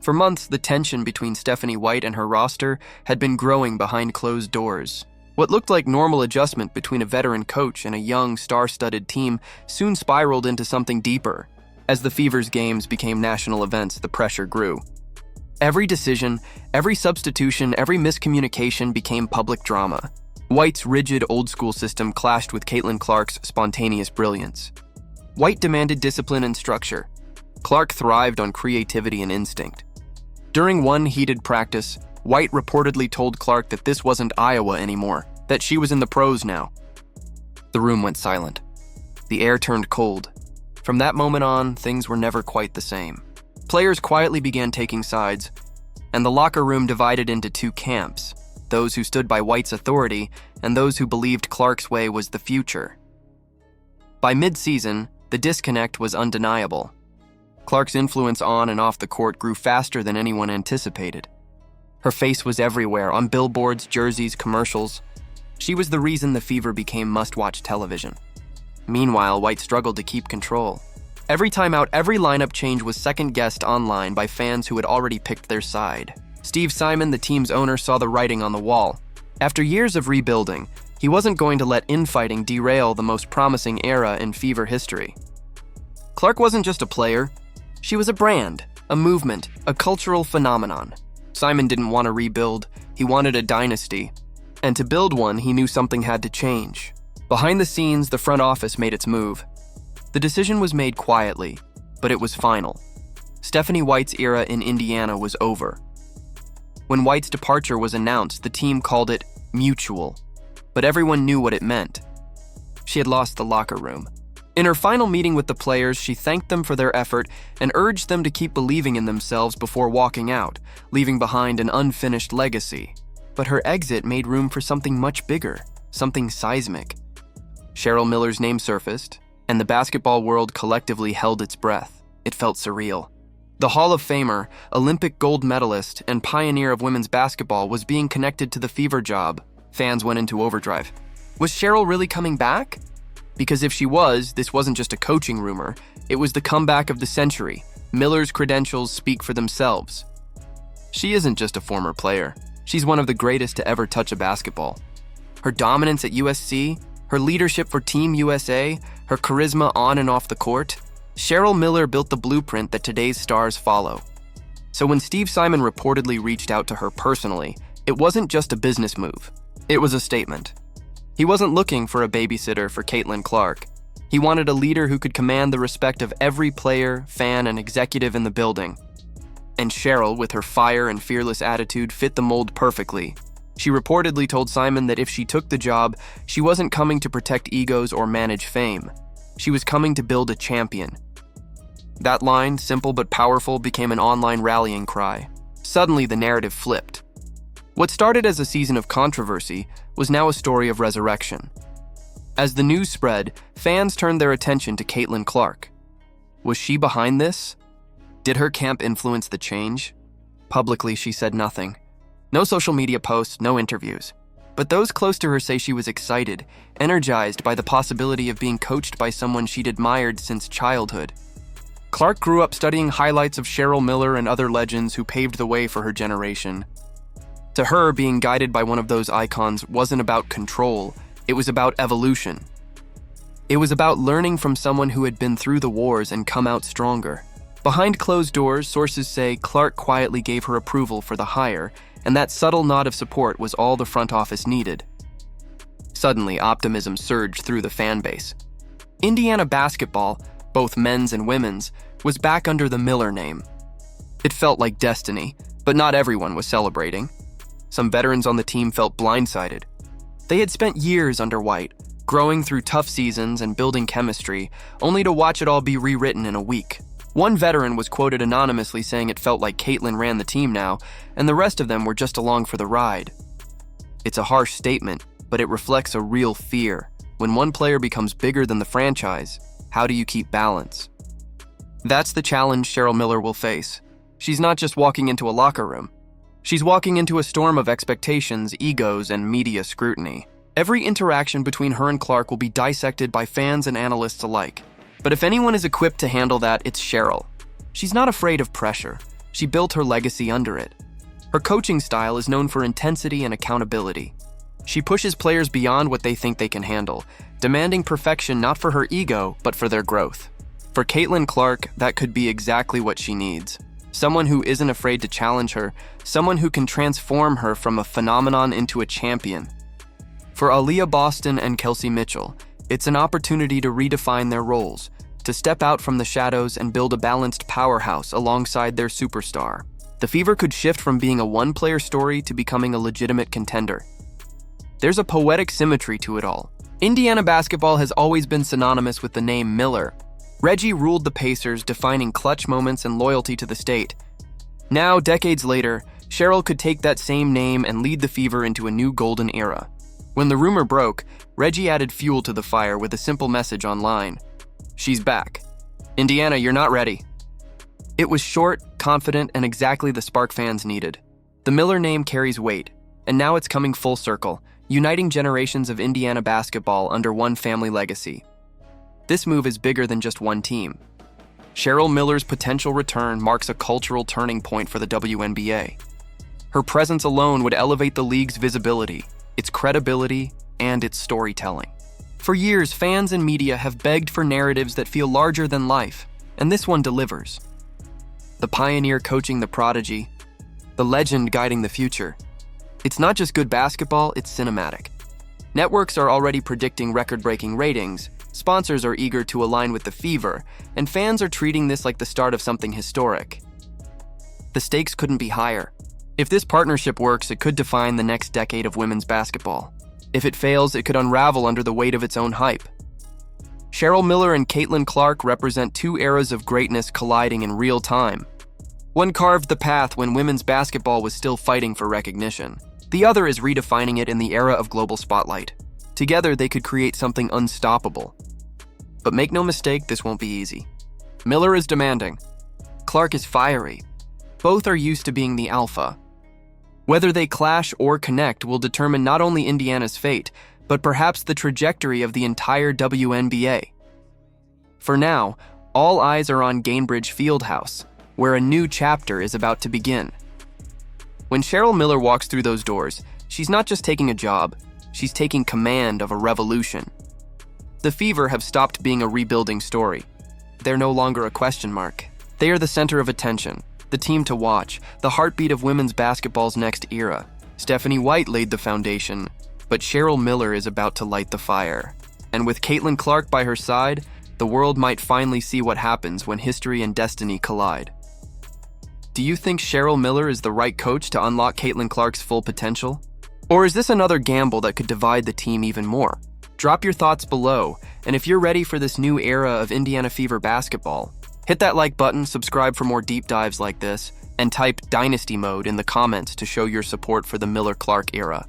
For months, the tension between Stephanie White and her roster had been growing behind closed doors. What looked like normal adjustment between a veteran coach and a young, star-studded team soon spiraled into something deeper. As the Fever's games became national events, the pressure grew. Every decision, every substitution, every miscommunication became public drama. White's rigid, old-school system clashed with Caitlin Clark's spontaneous brilliance. White demanded discipline and structure. Clark thrived on creativity and instinct. During one heated practice, White reportedly told Clark that this wasn't Iowa anymore, that she was in the pros now. The room went silent. The air turned cold. From that moment on, things were never quite the same. Players quietly began taking sides, and the locker room divided into two camps, those who stood by White's authority and those who believed Clark's way was the future. By mid-season, the disconnect was undeniable. Clark's influence on and off the court grew faster than anyone anticipated. Her face was everywhere, on billboards, jerseys, commercials. She was the reason the Fever became must-watch television. Meanwhile, White struggled to keep control. Every timeout, every lineup change was second-guessed online by fans who had already picked their side. Steve Simon, the team's owner, saw the writing on the wall. After years of rebuilding, he wasn't going to let infighting derail the most promising era in Fever history. Clark wasn't just a player. She was a brand, a movement, a cultural phenomenon. Simon didn't want to rebuild. He wanted a dynasty. And to build one, he knew something had to change. Behind the scenes, the front office made its move. The decision was made quietly, but it was final. Stephanie White's era in Indiana was over. When White's departure was announced, the team called it mutual, but everyone knew what it meant. She had lost the locker room. In her final meeting with the players, she thanked them for their effort and urged them to keep believing in themselves before walking out, leaving behind an unfinished legacy. But her exit made room for something much bigger, something seismic. Cheryl Miller's name surfaced, and the basketball world collectively held its breath. It felt surreal. The Hall of Famer, Olympic gold medalist, and pioneer of women's basketball was being connected to the Fever job. Fans went into overdrive. Was Cheryl really coming back? Because if she was, this wasn't just a coaching rumor. It was the comeback of the century. Miller's credentials speak for themselves. She isn't just a former player. She's one of the greatest to ever touch a basketball. Her dominance at USC, her leadership for Team USA, her charisma on and off the court, Cheryl Miller built the blueprint that today's stars follow. So when Steve Simon reportedly reached out to her personally, it wasn't just a business move. It was a statement. He wasn't looking for a babysitter for Caitlin Clark. He wanted a leader who could command the respect of every player, fan, and executive in the building. And Cheryl, with her fire and fearless attitude, fit the mold perfectly. She reportedly told Simon that if she took the job, she wasn't coming to protect egos or manage fame. She was coming to build a champion. That line, simple but powerful, became an online rallying cry. Suddenly, the narrative flipped. What started as a season of controversy was now a story of resurrection. As the news spread, fans turned their attention to Caitlin Clark. Was she behind this? Did her camp influence the change? Publicly, she said nothing. No social media posts, no interviews. But those close to her say she was excited, energized by the possibility of being coached by someone she'd admired since childhood. Clark grew up studying highlights of Cheryl Miller and other legends who paved the way for her generation. To her, being guided by one of those icons wasn't about control, it was about evolution. It was about learning from someone who had been through the wars and come out stronger. Behind closed doors, sources say Clark quietly gave her approval for the hire, and that subtle nod of support was all the front office needed. Suddenly, optimism surged through the fan base. Indiana basketball, both men's and women's, was back under the Miller name. It felt like destiny, but not everyone was celebrating. Some veterans on the team felt blindsided. They had spent years under White, growing through tough seasons and building chemistry, only to watch it all be rewritten in a week. One veteran was quoted anonymously saying it felt like Caitlin ran the team now, and the rest of them were just along for the ride. It's a harsh statement, but it reflects a real fear. When one player becomes bigger than the franchise, how do you keep balance? That's the challenge Cheryl Miller will face. She's not just walking into a locker room. She's walking into a storm of expectations, egos, and media scrutiny. Every interaction between her and Clark will be dissected by fans and analysts alike. But if anyone is equipped to handle that, it's Cheryl. She's not afraid of pressure. She built her legacy under it. Her coaching style is known for intensity and accountability. She pushes players beyond what they think they can handle, demanding perfection not for her ego, but for their growth. For Caitlin Clark, that could be exactly what she needs. Someone who isn't afraid to challenge her, someone who can transform her from a phenomenon into a champion. For Aaliyah Boston and Kelsey Mitchell, it's an opportunity to redefine their roles, to step out from the shadows and build a balanced powerhouse alongside their superstar. The Fever could shift from being a one-player story to becoming a legitimate contender. There's a poetic symmetry to it all. Indiana basketball has always been synonymous with the name Miller. Reggie ruled the Pacers, defining clutch moments and loyalty to the state. Now, decades later, Cheryl could take that same name and lead the Fever into a new golden era. When the rumor broke, Reggie added fuel to the fire with a simple message online. "She's back. Indiana, you're not ready." It was short, confident, and exactly the spark fans needed. The Miller name carries weight, and now it's coming full circle, uniting generations of Indiana basketball under one family legacy. This move is bigger than just one team. Cheryl Miller's potential return marks a cultural turning point for the WNBA. Her presence alone would elevate the league's visibility, its credibility, and its storytelling. For years, fans and media have begged for narratives that feel larger than life, and this one delivers. The pioneer coaching the prodigy, the legend guiding the future. It's not just good basketball, it's cinematic. Networks are already predicting record-breaking ratings, sponsors are eager to align with the Fever, and fans are treating this like the start of something historic. The stakes couldn't be higher. If this partnership works, it could define the next decade of women's basketball. If it fails, it could unravel under the weight of its own hype. Cheryl Miller and Caitlin Clark represent two eras of greatness colliding in real time. One carved the path when women's basketball was still fighting for recognition. The other is redefining it in the era of global spotlight. Together, they could create something unstoppable. But make no mistake, this won't be easy. Miller is demanding. Clark is fiery. Both are used to being the alpha. Whether they clash or connect will determine not only Indiana's fate, but perhaps the trajectory of the entire WNBA. For now, all eyes are on Gainbridge Fieldhouse, where a new chapter is about to begin. When Cheryl Miller walks through those doors, she's not just taking a job, she's taking command of a revolution. The Fever have stopped being a rebuilding story. They're no longer a question mark. They are the center of attention, the team to watch, the heartbeat of women's basketball's next era. Stephanie White laid the foundation, but Cheryl Miller is about to light the fire. And with Caitlin Clark by her side, the world might finally see what happens when history and destiny collide. Do you think Cheryl Miller is the right coach to unlock Caitlin Clark's full potential? Or is this another gamble that could divide the team even more? Drop your thoughts below, and if you're ready for this new era of Indiana Fever basketball, hit that like button, subscribe for more deep dives like this, and type Dynasty Mode in the comments to show your support for the Miller-Clark era.